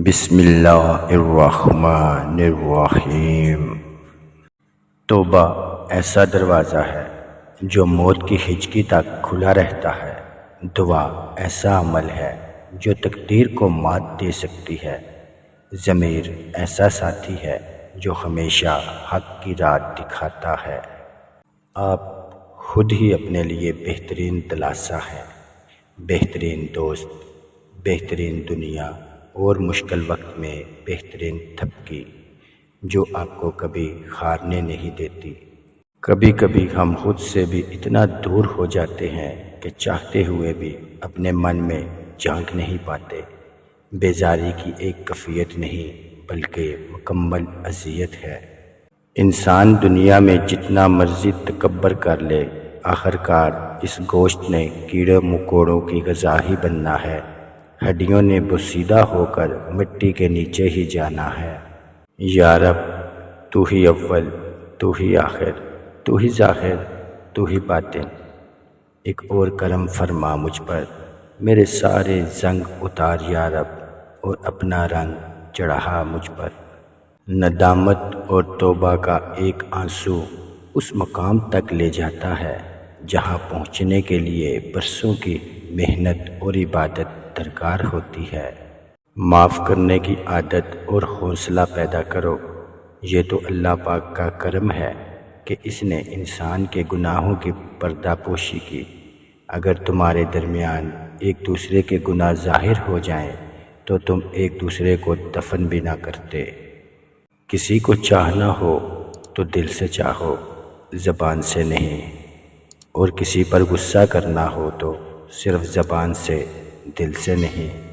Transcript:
بسم اللہ الرحمن الرحیم۔ توبہ ایسا دروازہ ہے جو موت کی ہچکی تک کھلا رہتا ہے۔ دعا ایسا عمل ہے جو تقدیر کو مات دے سکتی ہے۔ ضمیر ایسا ساتھی ہے جو ہمیشہ حق کی راہ دکھاتا ہے۔ آپ خود ہی اپنے لیے بہترین دلاسا ہیں، بہترین دوست، بہترین دنیا اور مشکل وقت میں بہترین تھپکی جو آپ کو کبھی ہارنے نہیں دیتی۔ کبھی کبھی ہم خود سے بھی اتنا دور ہو جاتے ہیں کہ چاہتے ہوئے بھی اپنے من میں جھانک نہیں پاتے۔ بیزاری کی ایک کیفیت نہیں بلکہ مکمل اذیت ہے۔ انسان دنیا میں جتنا مرضی تکبر کر لے، آخرکار اس گوشت نے کیڑے مکوڑوں کی غذا ہی بننا ہے۔ ہڈیوں نے بوسیدہ ہو کر مٹی کے نیچے ہی جانا ہے۔ یا رب، تو ہی اول، تو ہی آخر، تو ہی ظاہر، تو ہی باطن۔ ایک اور کرم فرما مجھ پر، میرے سارے زنگ اتار یا رب، اور اپنا رنگ چڑھا مجھ پر۔ ندامت اور توبہ کا ایک آنسو اس مقام تک لے جاتا ہے جہاں پہنچنے کے لیے برسوں کی محنت اور عبادت درکار ہوتی ہے۔ معاف کرنے کی عادت اور حوصلہ پیدا کرو۔ یہ تو اللہ پاک کا کرم ہے کہ اس نے انسان کے گناہوں کی پردہ پوشی کی۔ اگر تمہارے درمیان ایک دوسرے کے گناہ ظاہر ہو جائیں تو تم ایک دوسرے کو دفن بھی نہ کرتے۔ کسی کو چاہنا ہو تو دل سے چاہو، زبان سے نہیں، اور کسی پر غصہ کرنا ہو تو صرف زبان سے، دل سے نہیں۔